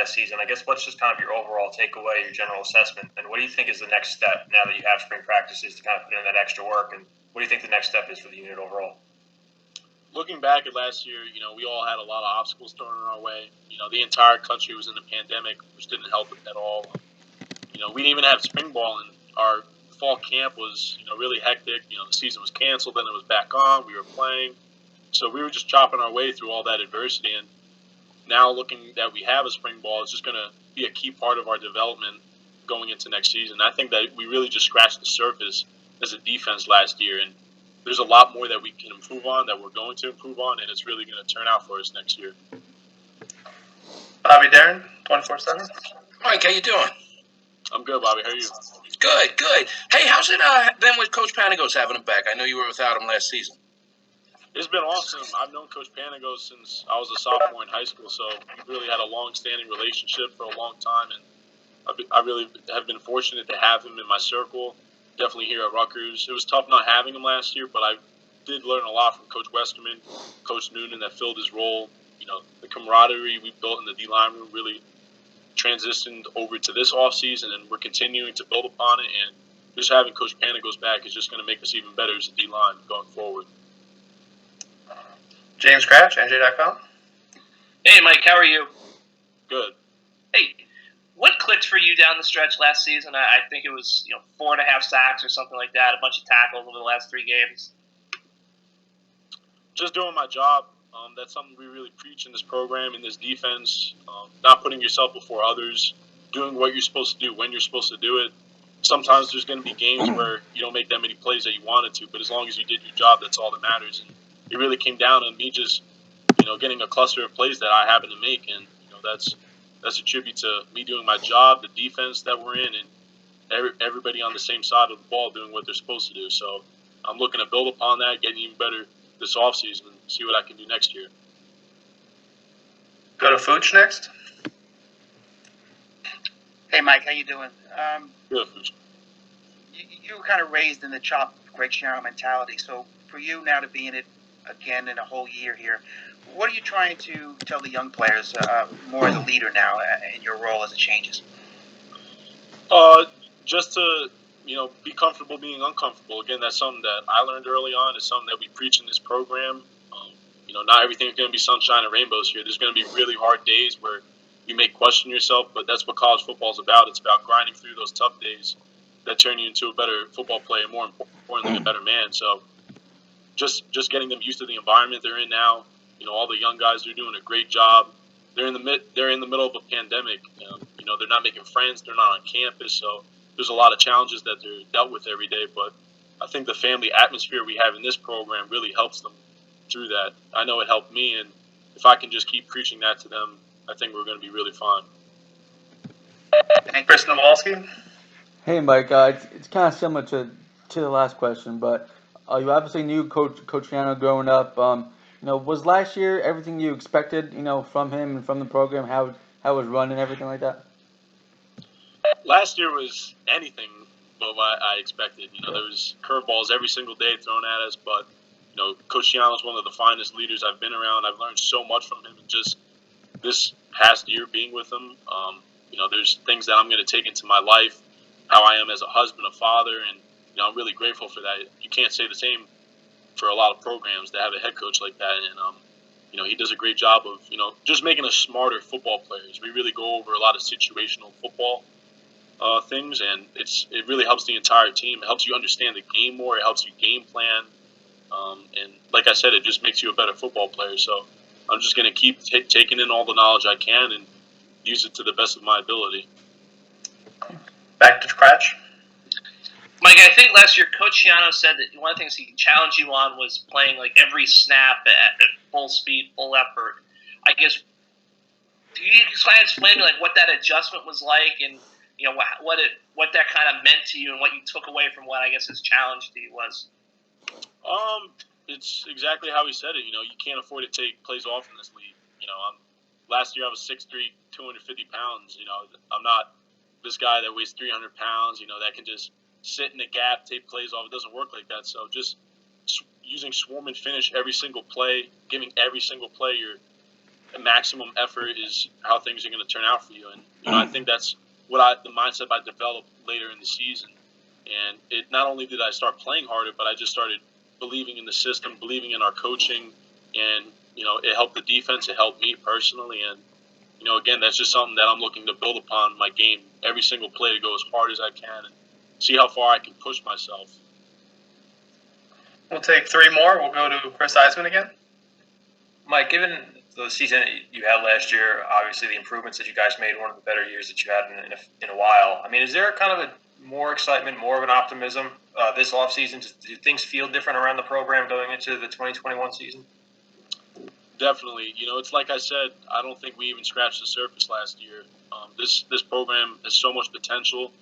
last season. I guess what's just kind of your overall takeaway, your general assessment, and what do you think is the next step now that you have spring practices to kind of put in that extra work, and what do you think the next step is for the unit overall? Looking back at last year, we all had a lot of obstacles thrown in our way. The entire country was in the pandemic, which didn't help at all. We didn't even have spring ball, and our fall camp was, really hectic. The season was canceled, then it was back on. We were playing. So we were just chopping our way through all that adversity. And now looking that we have a spring ball, it's just going to be a key part of our development going into next season. I think that we really just scratched the surface as a defense last year. And there's a lot more that we can improve on, that we're going to improve on, and it's really going to turn out for us next year. Bobby Darren, 24/7. Mike, how you doing? I'm good, Bobby. How are you? Good. Hey, how's it been with Coach Panagos having him back? I know you were without him last season. It's been awesome. I've known Coach Panagos since I was a sophomore in high school, so we've really had a long-standing relationship for a long time, and I really have been fortunate to have him in my circle. Definitely here at Rutgers. It was tough not having him last year, but I did learn a lot from Coach Westerman, Coach Noonan, that filled his role. The camaraderie we built in the D-line room really transitioned over to this offseason, and we're continuing to build upon it. And just having Coach Panagos back is just going to make us even better as a D-line going forward. James Cratch, NJ.com. Hey, Mike, how are you? Good. Hey, what clicked for you down the stretch last season? I think it was 4.5 sacks or something like that, a bunch of tackles over the last 3 games. Just doing my job. That's something we really preach in this program, in this defense. Not putting yourself before others, doing what you're supposed to do when you're supposed to do it. Sometimes there's going to be games where you don't make that many plays that you wanted to, but as long as you did your job, that's all that matters. And it really came down to me just, getting a cluster of plays that I happen to make, and that's a tribute to me doing my job, the defense that we're in, and everybody on the same side of the ball doing what they're supposed to do. So I'm looking to build upon that, getting even better this offseason, and see what I can do next year. Go to Fooch next. Hey, Mike, how you doing? Good, Fooch. You were kind of raised in the chop Greg Schiano mentality. So for you now to be in it again in a whole year here, what are you trying to tell the young players more as a leader now in your role as it changes? Just to be comfortable being uncomfortable. Again, that's something that I learned early on. It's something that we preach in this program. Not everything's going to be sunshine and rainbows here. There's going to be really hard days where you may question yourself, but that's what college football is about. It's about grinding through those tough days that turn you into a better football player, more importantly, a better man. So just getting them used to the environment they're in now. All the young guys are doing a great job. They're in the middle of a pandemic. They're not making friends. They're not on campus. So there's a lot of challenges that they're dealt with every day. But I think the family atmosphere we have in this program really helps them through that. I know it helped me, and if I can just keep preaching that to them, I think we're going to be really fine. Chris Nowalski. Hey, Mike. It's kind of similar to the last question, but you obviously knew Coach Schiano growing up. Was last year everything you expected, from him and from the program, how it was run and everything like that? Last year was anything but what I expected. There was curveballs every single day thrown at us, but Coach Schiano is one of the finest leaders I've been around. I've learned so much from him in just this past year being with him. There's things that I'm going to take into my life, how I am as a husband, a father, and I'm really grateful for that. You can't say the same for a lot of programs that have a head coach like that, and he does a great job of just making us smarter football players. We really go over a lot of situational football things, and it really helps the entire team. It helps you understand the game more. It helps you game plan. And like I said, it just makes you a better football player. So I'm just going to keep taking in all the knowledge I can and use it to the best of my ability. Back to Cratch. Mike, I think last year Coach Schiano said that one of the things he challenged you on was playing like every snap at full speed, full effort. I guess, do you explain to like what that adjustment was like, and what that kind of meant to you, and what you took away from what I guess his challenge to you was? It's exactly how he said it. You can't afford to take plays off in this league. Last year I was 6'3", 250 pounds. I'm not this guy that weighs 300 pounds. That can just sit in the gap, take plays off. It doesn't work like that. So just using swarm and finish every single play, giving every single play maximum effort is how things are going to turn out for you. And I think that's the mindset I developed later in the season. And it not only did I start playing harder, but I just started believing in the system, believing in our coaching, and it helped the defense. It helped me personally, and again, that's just something that I'm looking to build upon in my game. Every single play to go as hard as I can and see how far I can push myself. We'll take three more. We'll go to Chris Eisman again. Mike, given the season you had last year, obviously the improvements that you guys made, one of the better years that you had in a while. I mean, is there kind of a more excitement, more of an optimism this offseason? Do things feel different around the program going into the 2021 season? Definitely. It's like I said, I don't think we even scratched the surface last year. This program has so much potential.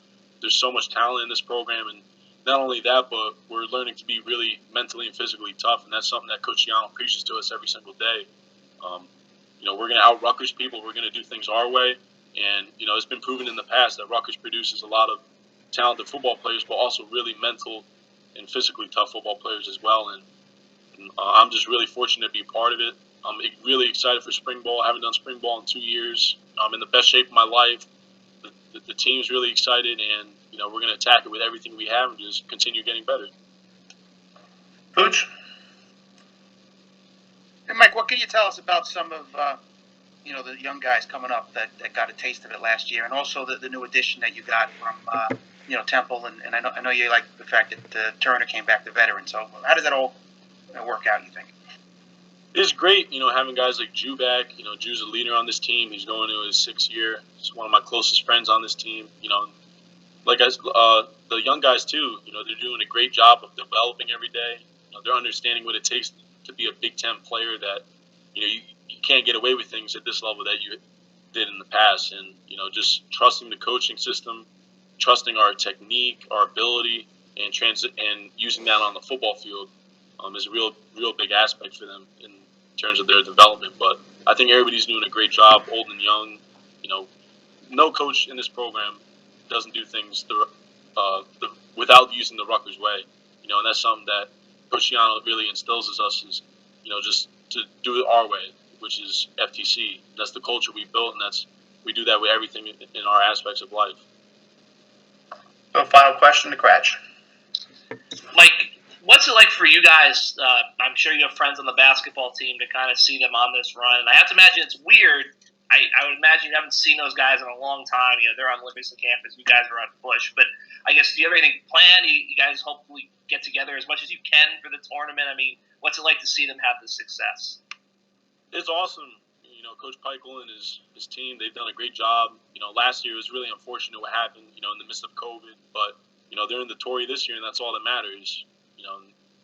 There's so much talent in this program, and not only that, but we're learning to be really mentally and physically tough, and that's something that Coach Giano preaches to us every single day. We're going to out Rutgers people. We're going to do things our way, and it's been proven in the past that Rutgers produces a lot of talented football players, but also really mental and physically tough football players as well. And I'm just really fortunate to be a part of it. I'm really excited for spring ball. I haven't done spring ball in 2 years. I'm in the best shape of my life. The team's really excited, and we're going to attack it with everything we have and just continue getting better. Pooch? Hey, Mike, what can you tell us about some of the young guys coming up that got a taste of it last year, and also the new addition that you got from Temple, and I know you like the fact that Turner came back to veteran. So how does that all work out, you think? It's great, having guys like Drew back. Drew's a leader on this team. He's going into his 6th year. He's one of my closest friends on this team. The young guys too. They're doing a great job of developing every day. They're understanding what it takes to be a Big Ten player. That you can't get away with things at this level that you did in the past. And just trusting the coaching system, trusting our technique, our ability, and using that on the football field is a real big aspect for them in terms of their development. But I think everybody's doing a great job, old and young. No coach in this program doesn't do things without using the Rutgers way. And that's something that Coach Giano really instills in us is, just to do it our way, which is FTC. That's the culture we built, and we do that with everything in our aspects of life. So, final question to Cratch. Mike, what's it like for you guys? I'm sure you have friends on the basketball team to kind of see them on this run. And I have to imagine it's weird. I would imagine you haven't seen those guys in a long time. They're on Livingston campus. You guys are on Bush. But I guess, do you have anything planned? You guys hopefully get together as much as you can for the tournament. I mean, what's it like to see them have the success? It's awesome. Coach Peichel and his team, they've done a great job. Last year it was really unfortunate what happened, in the midst of COVID. But, they're in the Tory this year, and that's all that matters.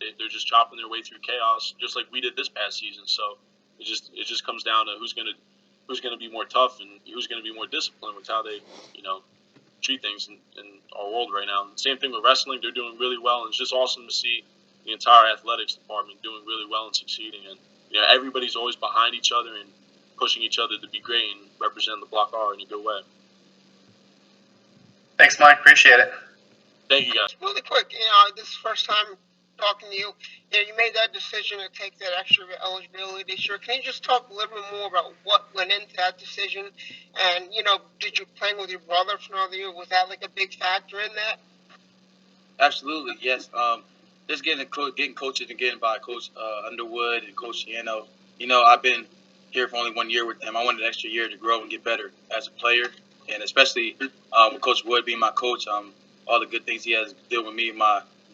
They're just chopping their way through chaos, just like we did this past season. So it just comes down to who's going to be more tough and who's going to be more disciplined with how they, treat things in our world right now. And same thing with wrestling. They're doing really well, and it's just awesome to see the entire athletics department doing really well and succeeding. And, everybody's always behind each other and pushing each other to be great and represent the Block R in a good way. Thanks, Mike. Appreciate it. Thank you, guys. Really quick, this is the first time talking to you. You made that decision to take that extra eligibility this year. Can you just talk a little bit more about what went into that decision? And, did you play with your brother for another year? Was that like a big factor in that? Absolutely, yes. Just getting coaches and getting by Coach Underwood and Coach Giano. I've been here for only 1 year with them. I wanted an extra year to grow and get better as a player, and especially with Coach Wood being my coach, all the good things he has did with me,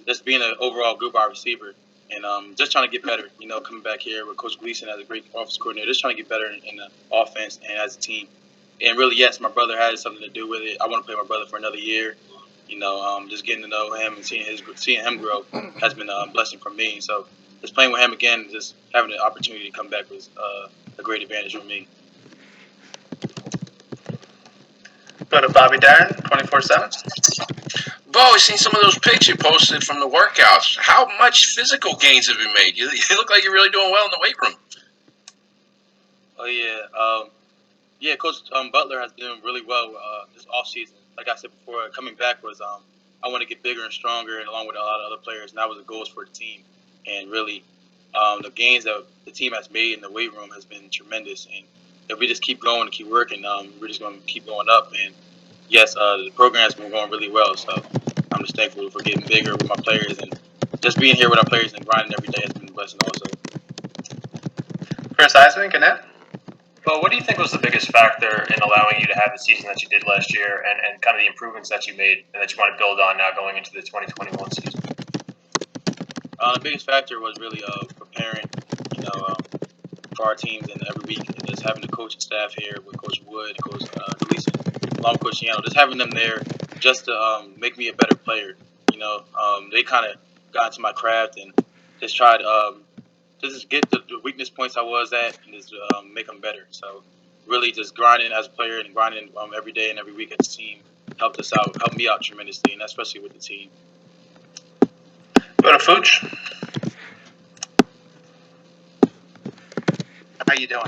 just being an overall good wide receiver, and just trying to get better. Coming back here with Coach Gleason as a great offense coordinator, just trying to get better in the offense and as a team. And really, yes, my brother has something to do with it. I want to play with my brother for another year. Just getting to know him and seeing him grow has been a blessing for me. So just playing with him again, just having the opportunity to come back was a great advantage for me. Go to Bobby Darren, 24/7. Bo, I've seen some of those pics you posted from the workouts. How much physical gains have you made? You look like you're really doing well in the weight room. Oh, yeah. Coach Butler has been doing really well this offseason. Like I said before, coming back was I want to get bigger and stronger, and along with a lot of other players, and that was the goals for the team. And really, The gains that the team has made in the weight room has been tremendous, and if we just keep going and keep working, we're just going to keep going up. And yes, the program has been going really well, so I'm just thankful for getting bigger with my players, and just being here with our players and grinding every day has been a blessing also. Chris Eisman, Gannett? Well, what do you think was the biggest factor in allowing you to have the season that you did last year and kind of the improvements that you made and that you want to build on now going into the 2021 season? The biggest factor was really preparing, for our teams and every week, and just having the coaching staff here with Coach Wood, Coach Gleason, along with Coach Yano, just having them there just to make me a better player. They kind of got into my craft and just tried to just get the weakness points I was at and just make them better. So really just grinding as a player and grinding every day and every week as a team helped me out tremendously, and especially with the team. Go to Fooch. How you doing?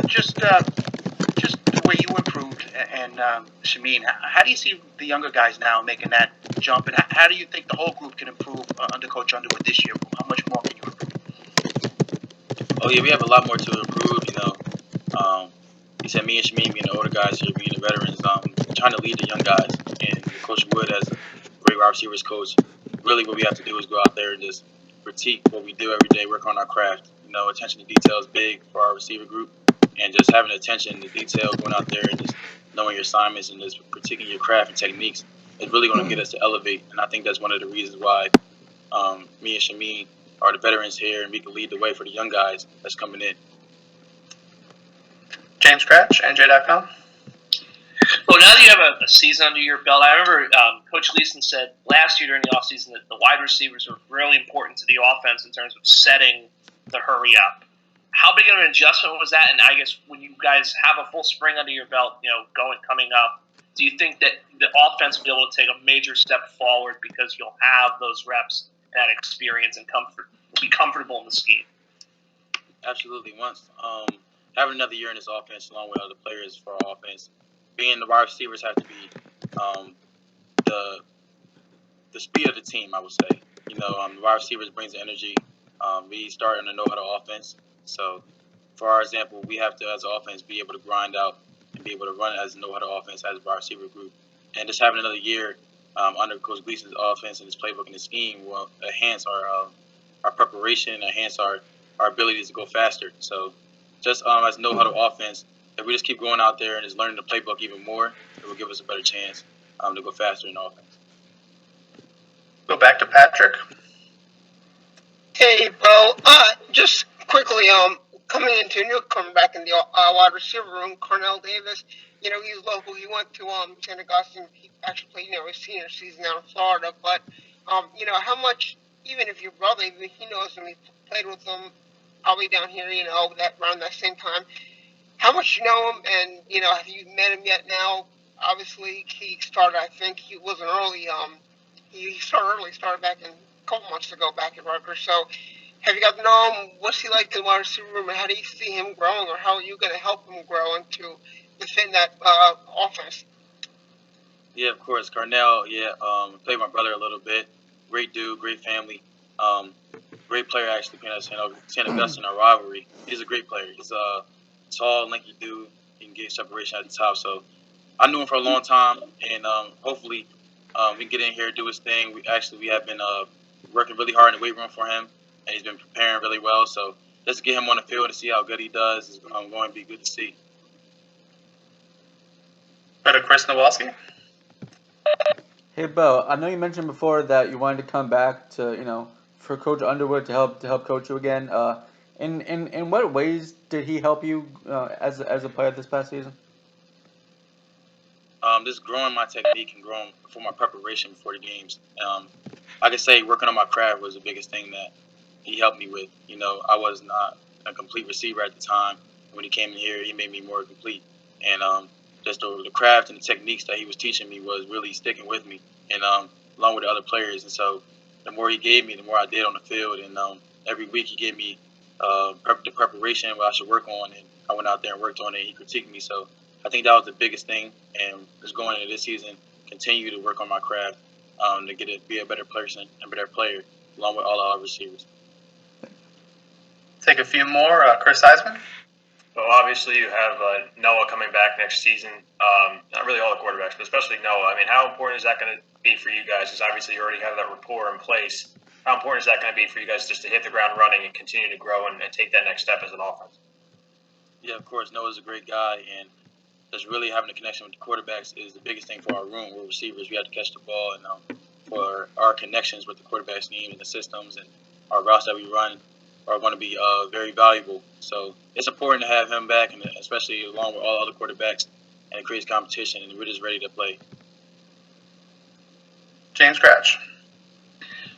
Just the way you improved, and Shameen, how do you see the younger guys now making that jump, and how do you think the whole group can improve under Coach Underwood this year? How much more can you improve? Oh yeah, we have a lot more to improve. He said me and Shameen being the older guys here, being the veterans, trying to lead the young guys, and Coach Wood as a great wide receivers coach. Really, what we have to do is go out there and just critique what we do every day, work on our craft. Attention to detail is big for our receiver group, and just having attention to detail, going out there and just knowing your assignments and just critiquing your craft and techniques is really going to get us to elevate. And I think that's one of the reasons why me and Shameen are the veterans here, and we can lead the way for the young guys that's coming in. James Cratch, NJ.com. Well, now that you have a season under your belt, I remember Coach Gleason said last year during the offseason that the wide receivers were really important to the offense in terms of setting the hurry up. How big of an adjustment was that? And I guess when you guys have a full spring under your belt, coming up, do you think that the offense will be able to take a major step forward because you'll have those reps, that experience, and be comfortable in the scheme? Absolutely. Once having another year in this offense, along with other players for our offense, being the wide receivers have to be the speed of the team, I would say. The wide receivers brings the energy. We start in a know-how-to offense. So, for our example, we have to, as an offense, be able to grind out and be able to run as a know-how-to offense as a wide receiver group. And just having another year under Coach Gleason's offense and his playbook and his scheme will enhance our preparation, enhance our abilities to go faster. So, just as know-how-to offense, if we just keep going out there and just learning the playbook even more, it will give us a better chance to go faster in offense. Go back to Patrick. Hey, bro. Just quickly, coming into a newcomer back in the wide receiver room, Cornell Davis. He's local. He went to St. Augustine. He actually played, his senior season out in Florida. But, how much, even if your brother, he knows him, he played with him probably down here, that around that same time. How much you know him, and, have you met him yet now? Obviously, he started, I think, he was an early, he started back in a couple months ago back at Rutgers. So, have you got to know him? What's he like in the wide receiver room, and how do you see him growing, or how are you going to help him grow into within that offense? Yeah, of course. Cornell, played my brother a little bit. Great dude, great family. Great player, actually, playing at St. Augustine, our rivalry. He's a great player. He's a tall, lanky dude. He can get separation at the top. So I knew him for a long time, and hopefully we can get in here, do his thing. We have been working really hard in the weight room for him, and he's been preparing really well. So just to get him on the field and see how good he does is going to be good to see. Go to Chris Nowalski. Hey, Bo, I know you mentioned before that you wanted to come back to, for Coach Underwood to help coach you again. In what ways did he help you as a player this past season? Just growing my technique and growing for my preparation before the games. I can say working on my craft was the biggest thing that he helped me with. I was not a complete receiver at the time. When he came in here, he made me more complete. And just the craft and the techniques that he was teaching me was really sticking with me, and along with the other players. And so the more he gave me, the more I did on the field. And every week he gave me the preparation, what I should work on, and I went out there and worked on it. He critiqued me. So I think that was the biggest thing. And just going into this season, continue to work on my craft to be a better person and better player, along with all our receivers. Take a few more. Chris Eisman. Well, obviously you have Noah coming back next season. Not really all the quarterbacks, but especially Noah. I mean, how important is that going to be for you guys? Because obviously you already have that rapport in place. How important is that going to be for you guys just to hit the ground running and continue to grow and take that next step as an offense? Yeah, of course. Noah's a great guy, and just really having a connection with the quarterbacks is the biggest thing for our room. We're receivers. We have to catch the ball, and for our connections with the quarterback scheme and the systems and our routes that we run are going to be very valuable. So it's important to have him back, and especially along with all other quarterbacks, and it creates competition, and we're just ready to play. James Cratch.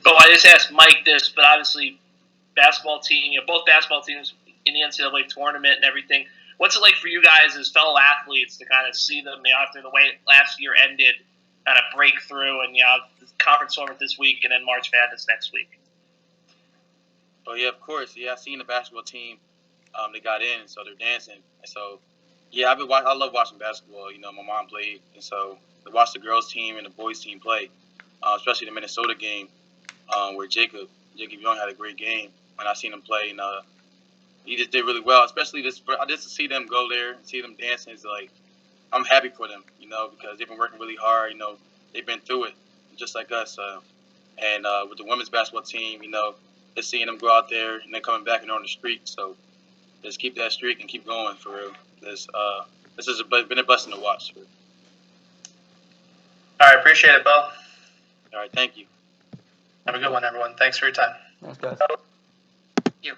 So I just asked Mike this, but obviously basketball team, both basketball teams in the NCAA tournament and everything. What's it like for you guys as fellow athletes to kind of see them after the way last year ended, kind of break through, and the conference tournament this week and then March Madness next week? Oh yeah, of course. Yeah, I've seen the basketball team. They got in, so they're dancing. And so, yeah, I love watching basketball. My mom played, and so to watch the girls team and the boys team play, especially the Minnesota game, where Jacob Young had a great game. When I seen him play, and he just did really well. Especially just to see them go there and see them dancing is like, I'm happy for them, because they've been working really hard. They've been through it just like us. And with the women's basketball team, just seeing them go out there and then coming back and on the streak. So just keep that streak and keep going for real. This has been a blessing to watch. All right, appreciate it, Bill. All right, thank you. Have a good one, everyone. Thanks for your time. Thanks, guys. You.